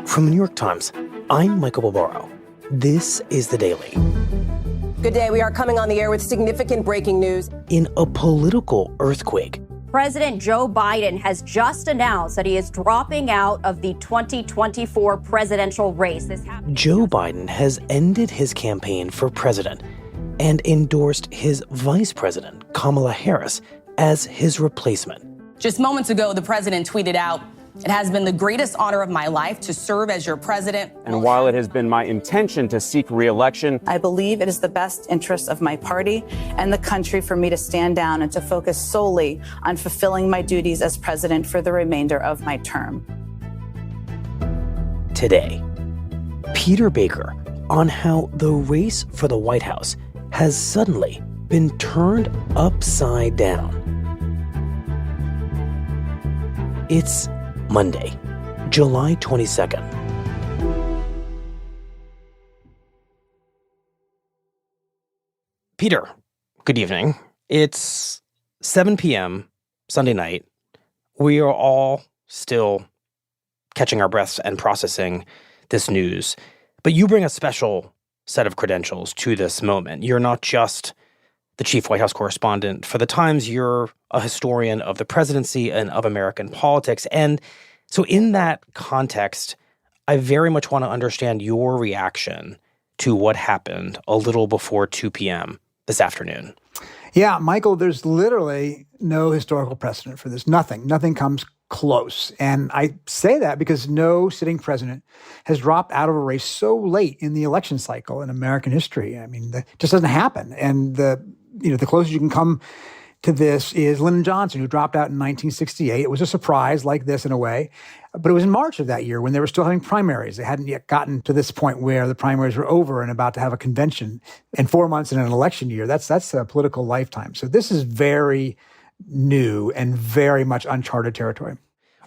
From the New York Times, I'm Michael Barbaro. This is The Daily. Good day. We are coming on the air with significant breaking news. In a political earthquake, President Joe Biden has just announced that he is dropping out of the 2024 presidential race. Joe Biden has ended his campaign for president and endorsed his vice president, Kamala Harris, as his replacement. Just moments ago, the president tweeted out, "It has been the greatest honor of my life to serve as your president. And while it has been my intention to seek re-election, I believe it is the best interest of my party and the country for me to stand down and to focus solely on fulfilling my duties as president for the remainder of my term." Today, Peter Baker on how the race for the White House has suddenly been turned upside down. It's Monday, July 22nd. Peter, good evening. It's 7 p.m. Sunday night. We are all still catching our breaths and processing this news. But you bring a special set of credentials to this moment. You're not just the chief White House correspondent for the Times. You're a historian of the presidency and of American politics. And so in that context, I very much want to understand your reaction to what happened a little before 2 p.m. this afternoon. Yeah, Michael, there's literally no historical precedent for this. Nothing comes close. And I say that because no sitting president has dropped out of a race so late in the election cycle in American history. I mean, it just doesn't happen. And the closest you can come to this is Lyndon Johnson, who dropped out in 1968. It was a surprise like this in a way, but it was in March of that year when they were still having primaries. They hadn't yet gotten to this point where the primaries were over and about to have a convention. And 4 months in an election year, that's a political lifetime. So this is very new and very much uncharted territory.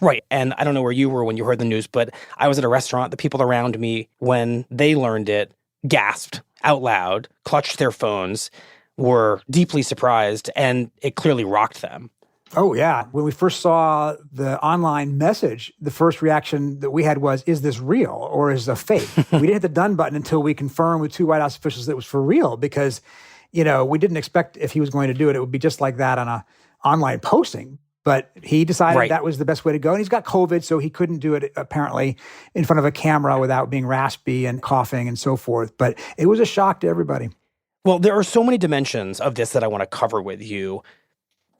Right. And I don't know where you were when you heard the news, but I was at a restaurant. The people around me, when they learned it, gasped out loud, clutched their phones, were deeply surprised, and it clearly rocked them. Oh, yeah. When we first saw the online message, the first reaction that we had was, is this real or is it a fake? We didn't hit the done button until we confirmed with two White House officials that it was for real because, we didn't expect if he was going to do it, it would be just like that on an online posting. But he decided that was the best way to go. And he's got COVID, so he couldn't do it apparently in front of a camera without being raspy and coughing and so forth. But it was a shock to everybody. Well, there are so many dimensions of this that I want to cover with you,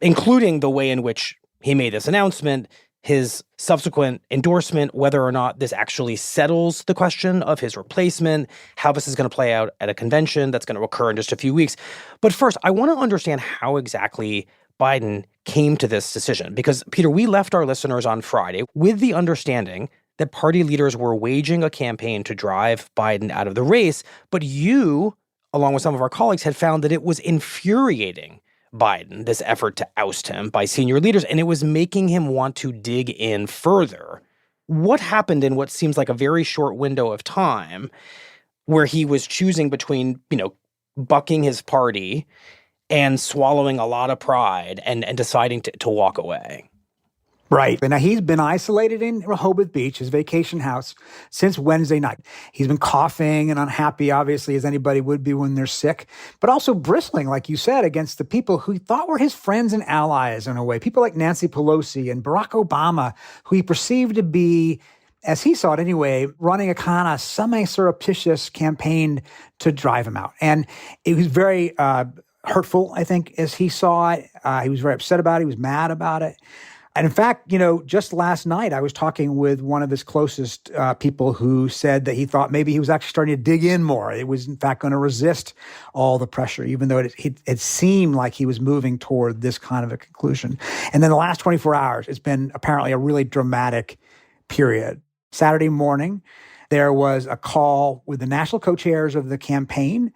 including the way in which he made this announcement, his subsequent endorsement, whether or not this actually settles the question of his replacement, how this is going to play out at a convention that's going to occur in just a few weeks. But first, I want to understand how exactly Biden came to this decision. Because, Peter, we left our listeners on Friday with the understanding that party leaders were waging a campaign to drive Biden out of the race, but you, along with some of our colleagues, had found that it was infuriating Biden, this effort to oust him by senior leaders, and it was making him want to dig in further. What happened in what seems like a very short window of time where he was choosing between, bucking his party and swallowing a lot of pride and deciding to walk away? Right. And now he's been isolated in Rehoboth Beach, his vacation house, since Wednesday night. He's been coughing and unhappy, obviously, as anybody would be when they're sick, but also bristling, like you said, against the people who he thought were his friends and allies in a way. People like Nancy Pelosi and Barack Obama, who he perceived to be, as he saw it anyway, running a kind of semi-surreptitious campaign to drive him out. And it was very hurtful, I think, as he saw it. He was very upset about it. He was mad about it. And in fact, just last night, I was talking with one of his closest people who said that he thought maybe he was actually starting to dig in more. It was, in fact, going to resist all the pressure, even though it seemed like he was moving toward this kind of a conclusion. And then the last 24 hours, it's been apparently a really dramatic period. Saturday morning, there was a call with the national co-chairs of the campaign,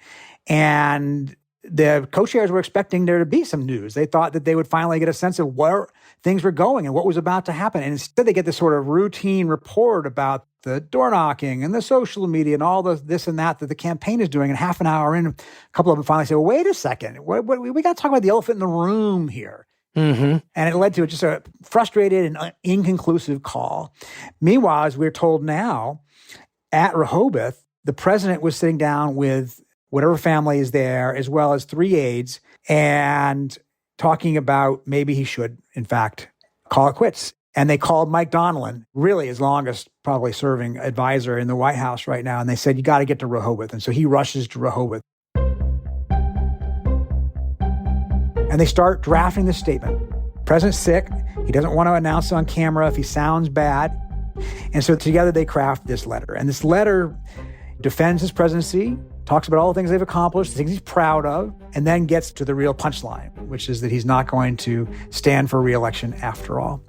and the co-chairs were expecting there to be some news. They thought that they would finally get a sense of where things were going and what was about to happen. And instead they get this sort of routine report about the door knocking and the social media and all the this and that the campaign is doing. And half an hour in, a couple of them finally say, well, wait a second, we got to talk about the elephant in the room here. Mm-hmm. And it led to just a frustrated and inconclusive call. Meanwhile, as we're told now, at Rehoboth, the president was sitting down with whatever family is there, as well as 3 aides, and talking about maybe he should, in fact, call it quits. And they called Mike Donilon, really his longest probably serving advisor in the White House right now. And they said, you got to get to Rehoboth. And so he rushes to Rehoboth. And they start drafting this statement. President's sick. He doesn't want to announce it on camera if he sounds bad. And so together they craft this letter. And this letter defends his presidency, talks about all the things they've accomplished, the things he's proud of, and then gets to the real punchline, which is that he's not going to stand for re-election after all.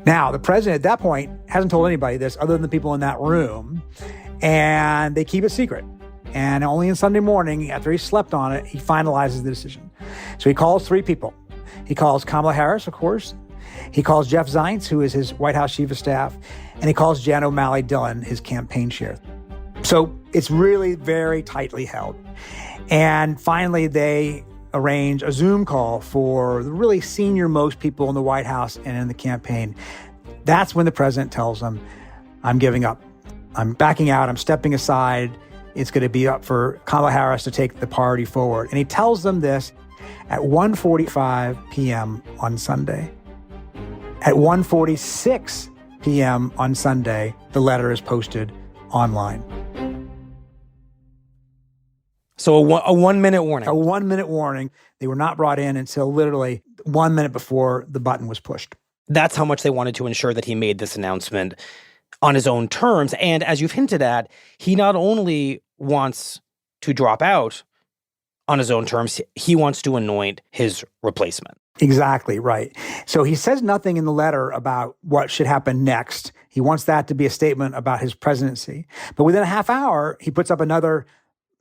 Now, the president at that point hasn't told anybody this other than the people in that room, and they keep it secret. And only on Sunday morning, after he slept on it, he finalizes the decision. So he calls 3 people. He calls Kamala Harris, of course. He calls Jeff Zients, who is his White House chief of staff. And he calls Jan O'Malley Dillon, his campaign chair. So it's really very tightly held. And finally, they arrange a Zoom call for the really senior-most people in the White House and in the campaign. That's when the president tells them, I'm giving up. I'm backing out. I'm stepping aside. It's going to be up for Kamala Harris to take the party forward. And he tells them this at 1:45 p.m. on Sunday. At 1:46 p.m. on Sunday, the letter is posted online. So a 1-minute warning. A 1-minute warning. They were not brought in until literally 1 minute before the button was pushed. That's how much they wanted to ensure that he made this announcement on his own terms. And as you've hinted at, he not only wants to drop out on his own terms, he wants to anoint his replacement. Exactly right. So he says nothing in the letter about what should happen next. He wants that to be a statement about his presidency. But within a half hour, he puts up another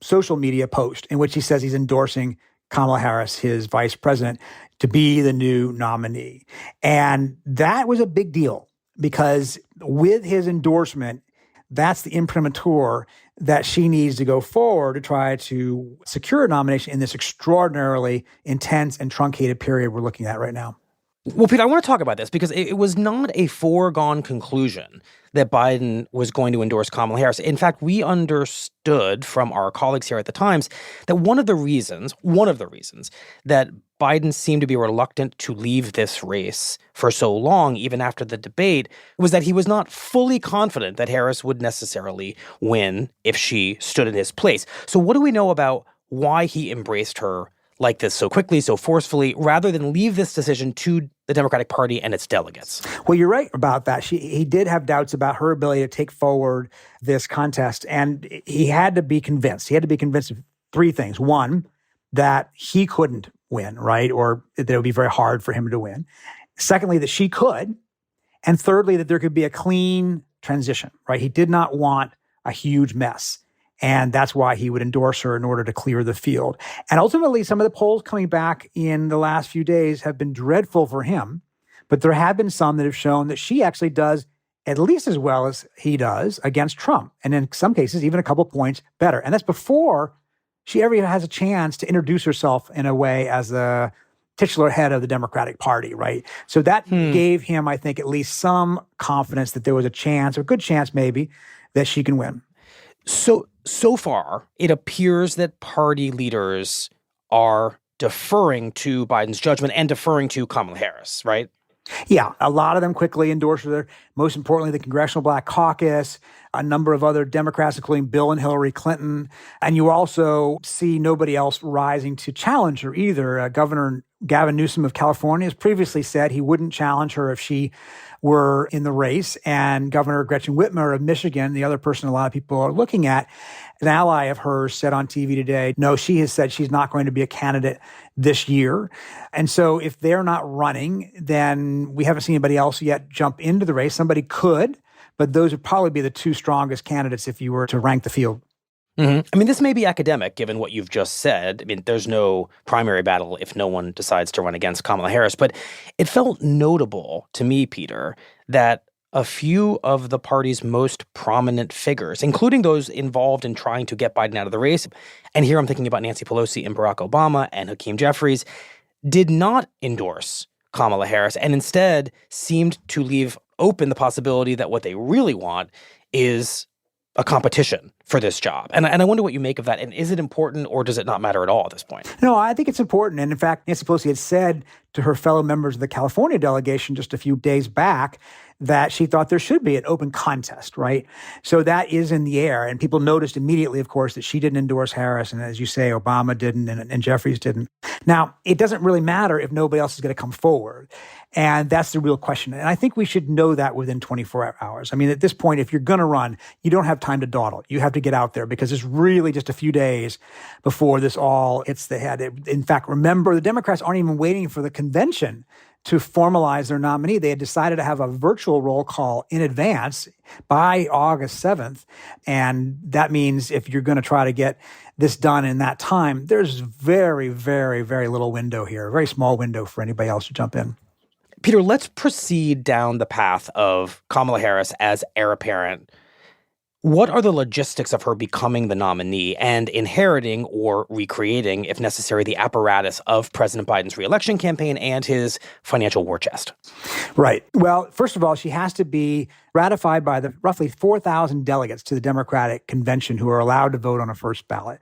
social media post in which he says he's endorsing Kamala Harris, his vice president, to be the new nominee. And that was a big deal because with his endorsement, that's the imprimatur that she needs to go forward to try to secure a nomination in this extraordinarily intense and truncated period we're looking at right now. Well, Pete, I want to talk about this because it was not a foregone conclusion that Biden was going to endorse Kamala Harris. In fact, we understood from our colleagues here at the Times that one of the reasons that Biden seemed to be reluctant to leave this race for so long, even after the debate, was that he was not fully confident that Harris would necessarily win if she stood in his place. So what do we know about why he embraced her like this so quickly, so forcefully, rather than leave this decision to the Democratic Party and its delegates? Well, you're right about that. He did have doubts about her ability to take forward this contest, and he had to be convinced. He had to be convinced of 3 things. One, that he couldn't win, right? Or that it would be very hard for him to win. Secondly, that she could. And thirdly, that there could be a clean transition, right? He did not want a huge mess. And that's why he would endorse her in order to clear the field. And ultimately, some of the polls coming back in the last few days have been dreadful for him. But there have been some that have shown that she actually does at least as well as he does against Trump. And in some cases, even a couple points better. And that's before she ever has a chance to introduce herself in a way as the titular head of the Democratic Party, right? So that gave him, I think, at least some confidence that there was a chance, a good chance maybe, that she can win. So far, it appears that party leaders are deferring to Biden's judgment and deferring to Kamala Harris, right? Yeah, a lot of them quickly endorsed her. Most importantly, the Congressional Black Caucus, a number of other Democrats, including Bill and Hillary Clinton. And you also see nobody else rising to challenge her either. Governor Gavin Newsom of California has previously said he wouldn't challenge her if she were in the race. And Governor Gretchen Whitmer of Michigan, the other person a lot of people are looking at, an ally of hers, said on TV today, no, she has said she's not going to be a candidate this year. And so if they're not running, then we haven't seen anybody else yet jump into the race. Somebody could, but those would probably be the 2 strongest candidates if you were to rank the field. Mm-hmm. I mean, this may be academic, given what you've just said. I mean, there's no primary battle if no one decides to run against Kamala Harris. But it felt notable to me, Peter, that a few of the party's most prominent figures, including those involved in trying to get Biden out of the race, and here I'm thinking about Nancy Pelosi and Barack Obama and Hakeem Jeffries, did not endorse Kamala Harris, and instead seemed to leave open the possibility that what they really want is a competition for this job. And I wonder what you make of that. And is it important, or does it not matter at all at this point? No, I think it's important. And in fact, Nancy Pelosi had said to her fellow members of the California delegation just a few days back that she thought there should be an open contest, right? So that is in the air. And people noticed immediately, of course, that she didn't endorse Harris. And as you say, Obama didn't and Jeffries didn't. Now, it doesn't really matter if nobody else is going to come forward. And that's the real question. And I think we should know that within 24 hours. I mean, at this point, if you're going to run, you don't have time to dawdle. You have to get out there because it's really just a few days before this all hits the head. In fact, remember, the Democrats aren't even waiting for the convention to formalize their nominee. They had decided to have a virtual roll call in advance by August 7th. And that means if you're going to try to get this done in that time, there's very, very, very little window here, a very small window for anybody else to jump in. Peter, let's proceed down the path of Kamala Harris as heir apparent. What are the logistics of her becoming the nominee and inheriting or recreating, if necessary, the apparatus of President Biden's reelection campaign and his financial war chest? Right. Well, first of all, she has to be ratified by the roughly 4,000 delegates to the Democratic convention who are allowed to vote on a first ballot.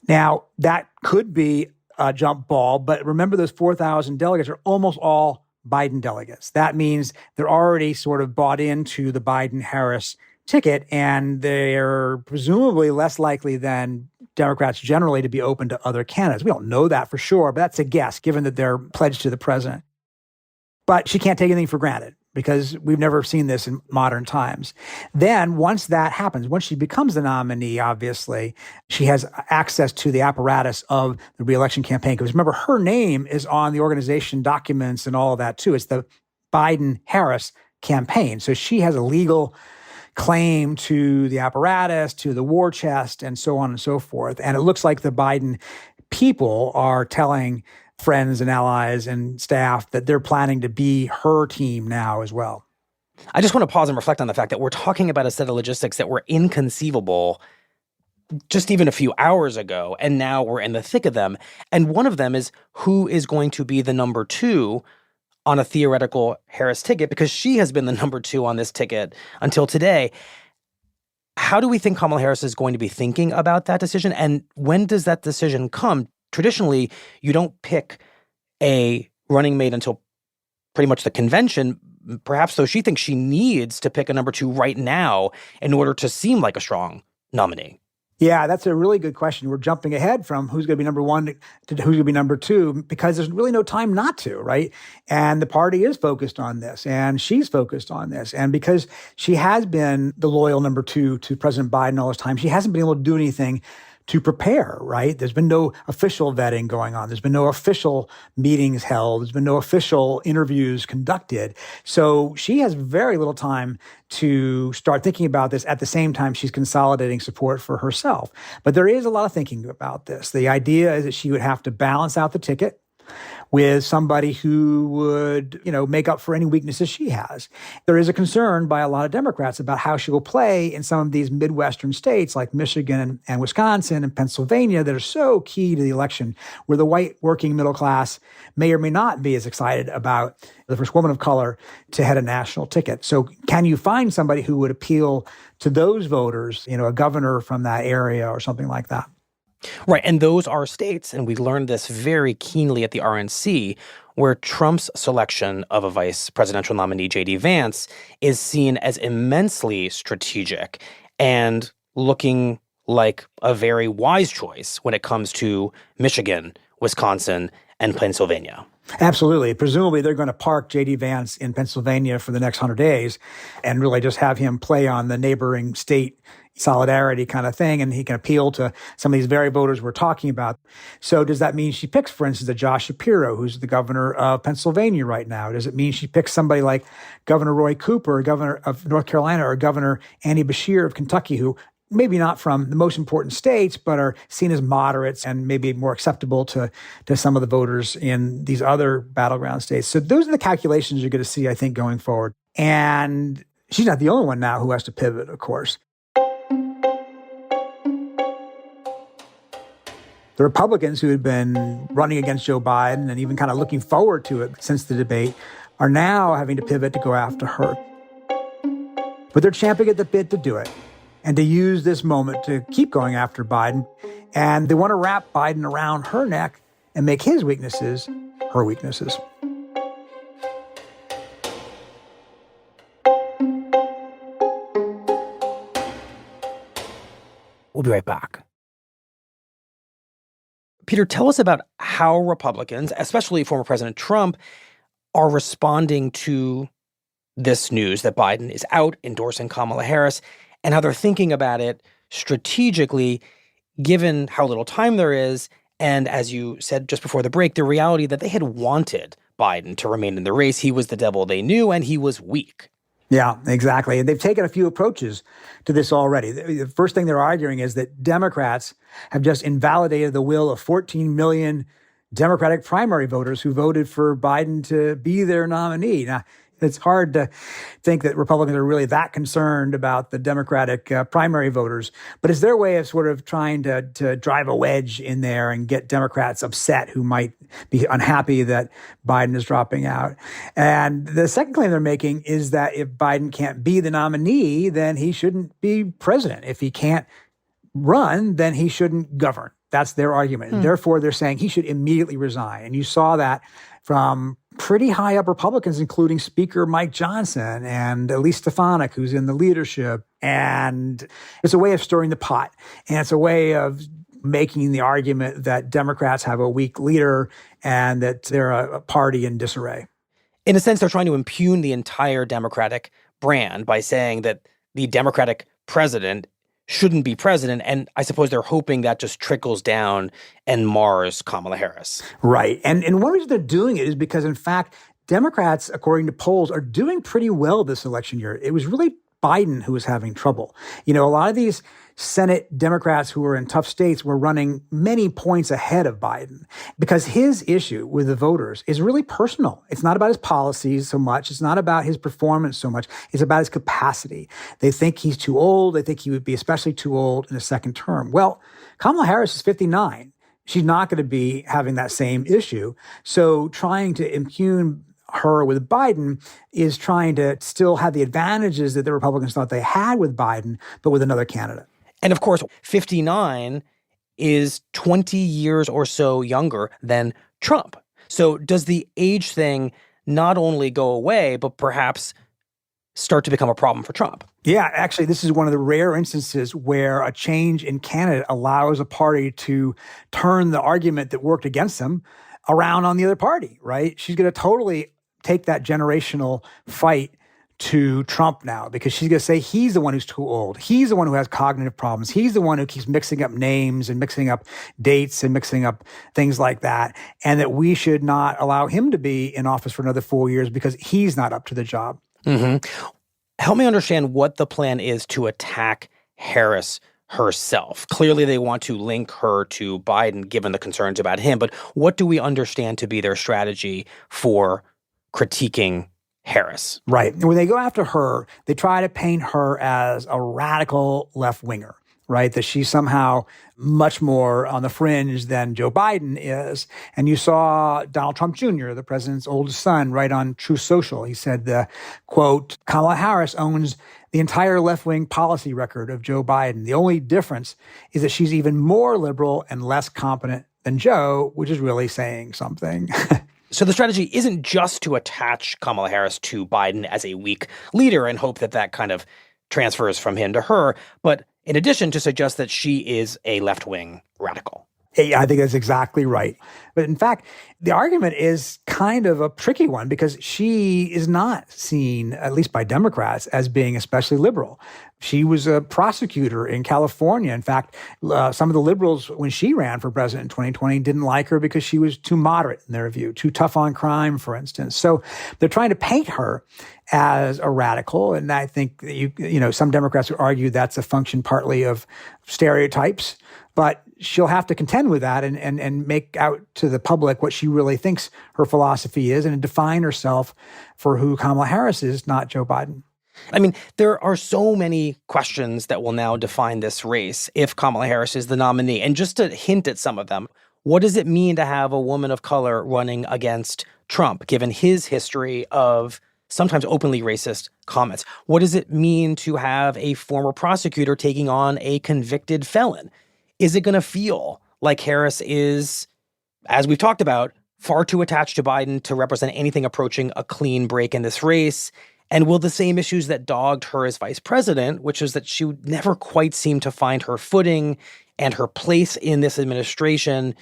Now, that could be a jump ball, but remember those 4,000 delegates are almost all Biden delegates. That means they're already sort of bought into the Biden-Harris ticket, and they're presumably less likely than Democrats generally to be open to other candidates. We don't know that for sure, but that's a guess, given that they're pledged to the president. But she can't take anything for granted because we've never seen this in modern times. Then once that happens, once she becomes the nominee, obviously, she has access to the apparatus of the reelection campaign. Because remember, her name is on the organization documents and all of that too. It's the Biden-Harris campaign. So she has a legal claim to the apparatus, to the war chest, and so on and so forth. And it looks like the Biden people are telling friends and allies and staff that they're planning to be her team now as well. I just want to pause and reflect on the fact that we're talking about a set of logistics that were inconceivable just even a few hours ago, and now we're in the thick of them. And one of them is who is going to be the number two on a theoretical Harris ticket, because she has been the number two on this ticket until today. How do we think Kamala Harris is going to be thinking about that decision? And when does that decision come? Traditionally, you don't pick a running mate until pretty much the convention. Perhaps though she thinks she needs to pick a number two right now in order to seem like a strong nominee. Yeah, that's a really good question. We're jumping ahead from who's going to be number one to who's going to be number two because there's really no time not to, right? And the party is focused on this, and she's focused on this. And because she has been the loyal number two to President Biden all this time, she hasn't been able to do anything to prepare, right? There's been no official vetting going on. There's been no official meetings held. There's been no official interviews conducted. So she has very little time to start thinking about this at the same time she's consolidating support for herself. But there is a lot of thinking about this. The idea is that she would have to balance out the ticket with somebody who would, make up for any weaknesses she has. There is a concern by a lot of Democrats about how she will play in some of these Midwestern states like Michigan and Wisconsin and Pennsylvania that are so key to the election, where the white working middle class may or may not be as excited about the first woman of color to head a national ticket. So can you find somebody who would appeal to those voters, a governor from that area or something like that? Right. And those are states, and we learned this very keenly at the RNC, where Trump's selection of a vice presidential nominee, J.D. Vance, is seen as immensely strategic and looking like a very wise choice when it comes to Michigan, Wisconsin, and Pennsylvania. Absolutely. Presumably, they're going to park J.D. Vance in Pennsylvania for the next 100 days and really just have him play on the neighboring state solidarity kind of thing, and he can appeal to some of these very voters we're talking about. So does that mean she picks, for instance, a Josh Shapiro, who's the governor of Pennsylvania right now? Does it mean she picks somebody like Governor Roy Cooper, governor of North Carolina, or Governor Andy Beshear of Kentucky, who maybe not from the most important states, but are seen as moderates and maybe more acceptable to some of the voters in these other battleground states? So those are the calculations you're going to see, I think, going forward. And she's not the only one now who has to pivot, of course. The Republicans who had been running against Joe Biden and even kind of looking forward to it since the debate are now having to pivot to go after her. But they're champing at the bit to do it and to use this moment to keep going after Biden. And they want to wrap Biden around her neck and make his weaknesses her weaknesses. We'll be right back. Peter, tell us about how Republicans, especially former President Trump, are responding to this news that Biden is out endorsing Kamala Harris, and how they're thinking about it strategically, given how little time there is, and as you said just before the break, the reality that they had wanted Biden to remain in the race. He was the devil they knew, and he was weak. Yeah, exactly. And they've taken a few approaches to this already. The first thing they're arguing is that Democrats have just invalidated the will of 14 million Democratic primary voters who voted for Biden to be their nominee. Now, it's hard to think that Republicans are really that concerned about the Democratic primary voters, but it's their way of sort of trying to drive a wedge in there and get Democrats upset who might be unhappy that Biden is dropping out. And the second claim they're making is that if Biden can't be the nominee, then he shouldn't be president. If he can't run, then he shouldn't govern. That's their argument. And therefore, they're saying he should immediately resign. And you saw that from pretty high up Republicans, including Speaker Mike Johnson and Elise Stefanik, who's in the leadership. And it's a way of stirring the pot. And it's a way of making the argument that Democrats have a weak leader and that they're a party in disarray. In a sense, they're trying to impugn the entire Democratic brand by saying that the Democratic president shouldn't be president. And I suppose they're hoping that just trickles down and mars Kamala Harris. Right. And one reason they're doing it is because, in fact, Democrats, according to polls, are doing pretty well this election year. It was really Biden who was having trouble. You know, a lot of these Senate Democrats who were in tough states were running many points ahead of Biden because his issue with the voters is really personal. It's not about his policies so much. It's not about his performance so much. It's about his capacity. They think he's too old. They think he would be especially too old in a second term. Well, Kamala Harris is 59. She's not going to be having that same issue. So trying to impugn her with Biden is trying to still have the advantages that the Republicans thought they had with Biden, but with another candidate. And of course, 59 is 20 years or so younger than Trump. So does the age thing not only go away, but perhaps start to become a problem for Trump? Yeah, actually, this is one of the rare instances where a change in candidate allows a party to turn the argument that worked against them around on the other party, right? She's going to totally take that generational fight to Trump now because she's going to say he's the one who's too old. He's the one who has cognitive problems. He's the one who keeps mixing up names and mixing up dates and mixing up things like that. And that we should not allow him to be in office for another 4 years because he's not up to the job. Mm-hmm. Help me understand what the plan is to attack Harris herself. Clearly, they want to link her to Biden, given the concerns about him. But what do we understand to be their strategy for critiquing Harris? Right. When they go after her, they try to paint her as a radical left-winger, right? That she's somehow much more on the fringe than Joe Biden is. And you saw Donald Trump Jr., the president's oldest son, write on Truth Social. He said, quote, Kamala Harris owns the entire left-wing policy record of Joe Biden. The only difference is that she's even more liberal and less competent than Joe, which is really saying something. So the strategy isn't just to attach Kamala Harris to Biden as a weak leader and hope that that kind of transfers from him to her, but in addition to suggest that she is a left-wing radical. Yeah, I think that's exactly right. But in fact, the argument is kind of a tricky one because she is not seen, at least by Democrats, as being especially liberal. She was a prosecutor in California. In fact, some of the liberals, when she ran for president in 2020, didn't like her because she was too moderate in their view, too tough on crime, for instance. So they're trying to paint her as a radical. And I think some Democrats would argue that's a function partly of stereotypes. But she'll have to contend with that and make out to the public what she really thinks her philosophy is and define herself for who Kamala Harris is, not Joe Biden. I mean, there are so many questions that will now define this race if Kamala Harris is the nominee. And just to hint at some of them, what does it mean to have a woman of color running against Trump, given his history of sometimes openly racist comments? What does it mean to have a former prosecutor taking on a convicted felon? Is it going to feel like Harris is, as we've talked about, far too attached to Biden to represent anything approaching a clean break in this race? And will the same issues that dogged her as vice president, which is that she never quite seemed to find her footing and her place in this administration,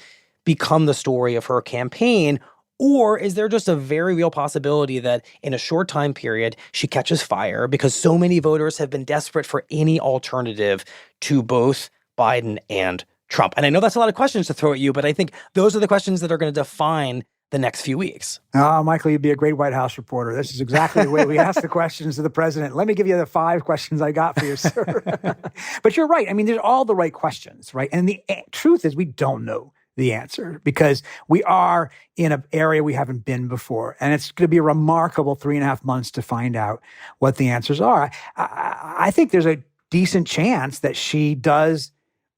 become the story of her campaign? Or is there just a very real possibility that in a short time period, she catches fire because so many voters have been desperate for any alternative to both Biden and Trump? And I know that's a lot of questions to throw at you, but I think those are the questions that are going to define the next few weeks. Oh, Michael, you'd be a great White House reporter. This is exactly the way we ask the questions to the president. Let me give you the 5 questions I got for you, sir. But you're right. I mean, there's all the right questions, right? And the truth is we don't know the answer because we are in an area we haven't been before. And it's going to be a remarkable 3.5 months to find out what the answers are. I think there's a decent chance that she does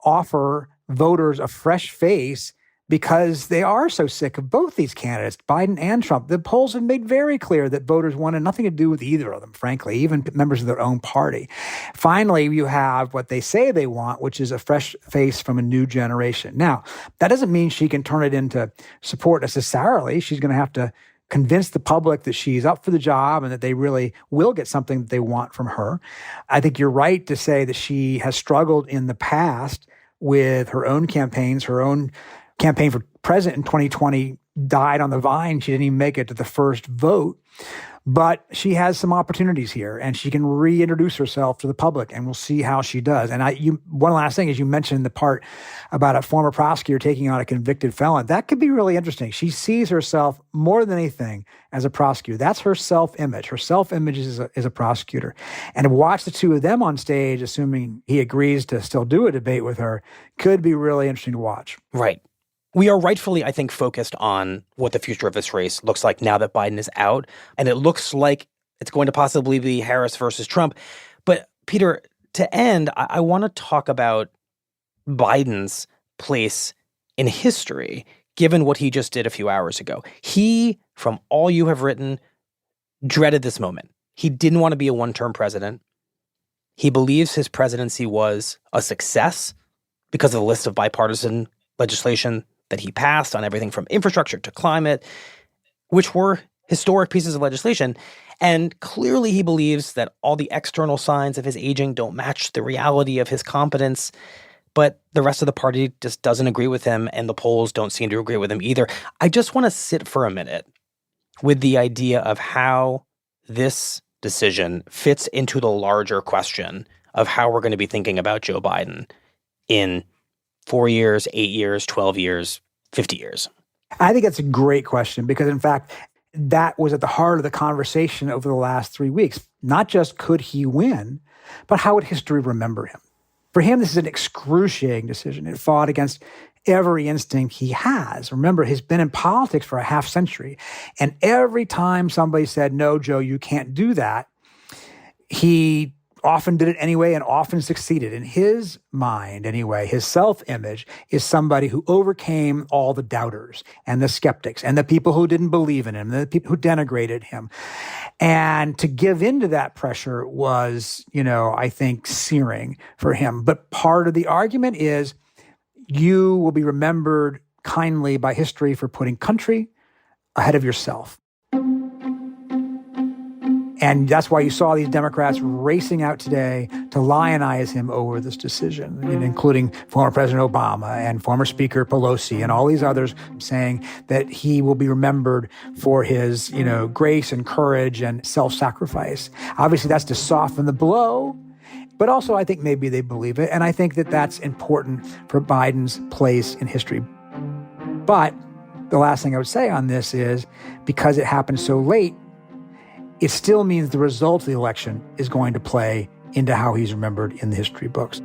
offer voters a fresh face because they are so sick of both these candidates, Biden and Trump. The polls have made very clear that voters wanted nothing to do with either of them, frankly, even members of their own party. Finally, you have what they say they want, which is a fresh face from a new generation. Now, that doesn't mean she can turn it into support necessarily. She's going to have to convince the public that she's up for the job and that they really will get something that they want from her. I think you're right to say that she has struggled in the past with her own campaigns. Her own campaign for president in 2020 died on the vine. She didn't even make it to the first vote. But she has some opportunities here, and she can reintroduce herself to the public, and we'll see how she does. And one last thing is you mentioned the part about a former prosecutor taking on a convicted felon. That could be really interesting. She sees herself more than anything as a prosecutor. That's her self-image. Her self-image is a prosecutor. And to watch the two of them on stage, assuming he agrees to still do a debate with her, could be really interesting to watch. Right. We are rightfully, I think, focused on what the future of this race looks like now that Biden is out. And it looks like it's going to possibly be Harris versus Trump. But Peter, to end, I want to talk about Biden's place in history, given what he just did a few hours ago. He, from all you have written, dreaded this moment. He didn't want to be a one-term president. He believes his presidency was a success because of the list of bipartisan legislation that he passed on everything from infrastructure to climate, which were historic pieces of legislation. And clearly he believes that all the external signs of his aging don't match the reality of his competence. But the rest of the party just doesn't agree with him, and the polls don't seem to agree with him either. I just want to sit for a minute with the idea of how this decision fits into the larger question of how we're going to be thinking about Joe Biden in 4 years, 8 years, 12 years, 50 years? I think that's a great question because, in fact, that was at the heart of the conversation over the last 3 weeks. Not just could he win, but how would history remember him? For him, this is an excruciating decision. It fought against every instinct he has. Remember, he's been in politics for a half century. And every time somebody said, no, Joe, you can't do that, he often did it anyway and often succeeded. In his mind, anyway, his self-image is somebody who overcame all the doubters and the skeptics and the people who didn't believe in him, the people who denigrated him. And to give into that pressure was, I think, searing for him. But part of the argument is you will be remembered kindly by history for putting country ahead of yourself. And that's why you saw these Democrats racing out today to lionize him over this decision, including former President Obama and former Speaker Pelosi and all these others saying that he will be remembered for his, grace and courage and self-sacrifice. Obviously, that's to soften the blow. But also, I think maybe they believe it. And I think that that's important for Biden's place in history. But the last thing I would say on this is because it happened so late, it still means the result of the election is going to play into how he's remembered in the history books.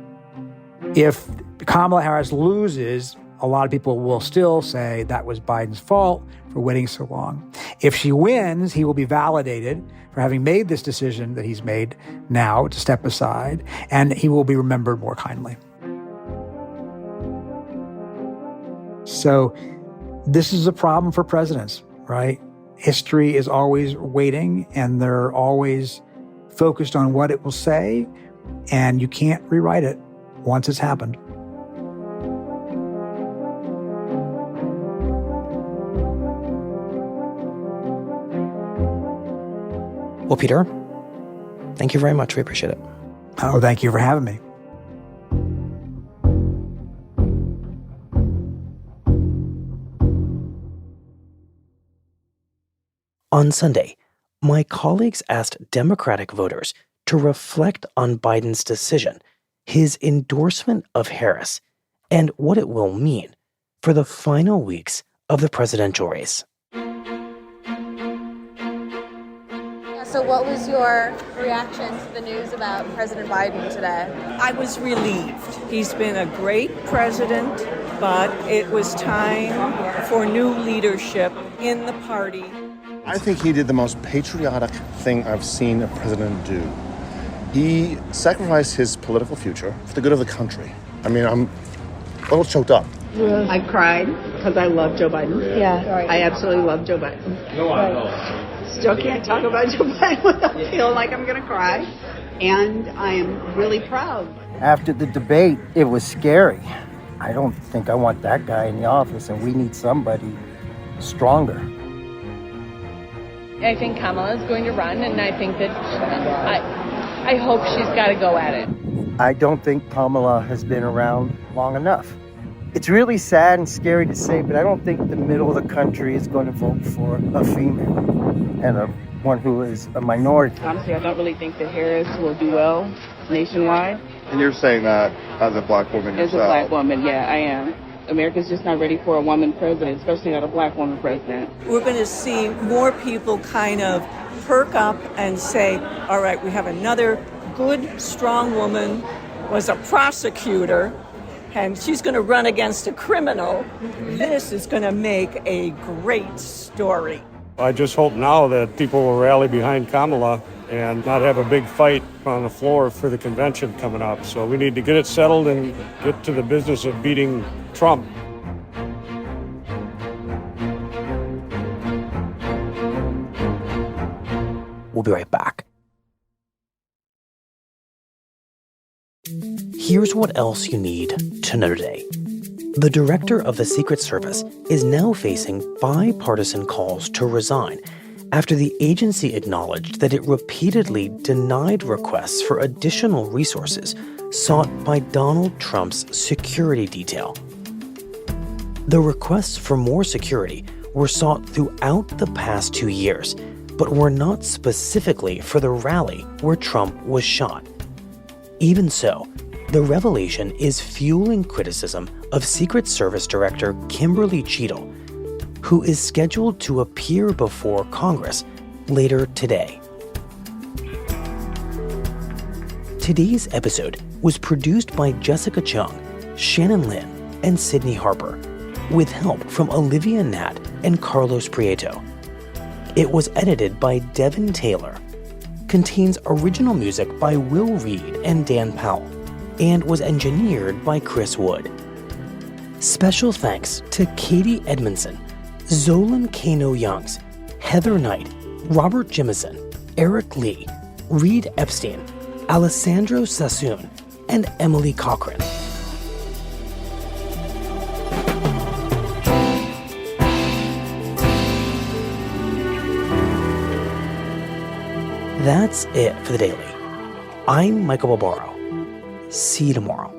If Kamala Harris loses a lot of people will still say that was Biden's fault for waiting so long. If she wins, he will be validated for having made this decision that he's made now to step aside, and he will be remembered more kindly. So this is a problem for presidents, right? History is always waiting, and they're always focused on what it will say, and you can't rewrite it once it's happened. Well, Peter, thank you very much. We appreciate it. Oh, thank you for having me. On Sunday, my colleagues asked Democratic voters to reflect on Biden's decision, his endorsement of Harris, and what it will mean for the final weeks of the presidential race. So what was your reaction to the news about President Biden today? I was relieved. He's been a great president, but it was time for new leadership in the party. I think he did the most patriotic thing I've seen a president do. He sacrificed his political future for the good of the country. I mean, I'm a little choked up. I cried because I love Joe Biden. Yeah. I absolutely love Joe Biden. Still can't talk about Joe Biden without feeling like I'm going to cry. And I am really proud. After the debate, it was scary. I don't think I want that guy in the office, and we need somebody stronger. I think Kamala is going to run, and I think that I hope she's got to go at it. I don't think Kamala has been around long enough. It's really sad and scary to say, but I don't think the middle of the country is going to vote for a female and one who is a minority. Honestly, I don't really think that Harris will do well nationwide. And you're saying that as a black woman yourself? As a black woman, yeah, I am. America's just not ready for a woman president, especially not a black woman president. We're going to see more people kind of perk up and say, all right, we have another good, strong woman, was a prosecutor, and she's going to run against a criminal. This is going to make a great story. I just hope now that people will rally behind Kamala and not have a big fight on the floor for the convention coming up. So we need to get it settled and get to the business of beating Trump. We'll be right back. Here's what else you need to know today. The director of the Secret Service is now facing bipartisan calls to resign after the agency acknowledged that it repeatedly denied requests for additional resources sought by Donald Trump's security detail. The requests for more security were sought throughout the past 2 years, but were not specifically for the rally where Trump was shot. Even so, the revelation is fueling criticism of Secret Service Director Kimberly Cheadle, who is scheduled to appear before Congress later today. Today's episode was produced by Jessica Chung, Shannon Lin, and Sydney Harper, with help from Olivia Nat and Carlos Prieto. It was edited by Devin Taylor, contains original music by Will Reed and Dan Powell, and was engineered by Chris Wood. Special thanks to Katie Edmondson, Zolan Kano-Youngs, Heather Knight, Robert Jimison, Eric Lee, Reed Epstein, Alessandro Sassoon, and Emily Cochran. That's it for the Daily. I'm Michael Barbaro. See you tomorrow.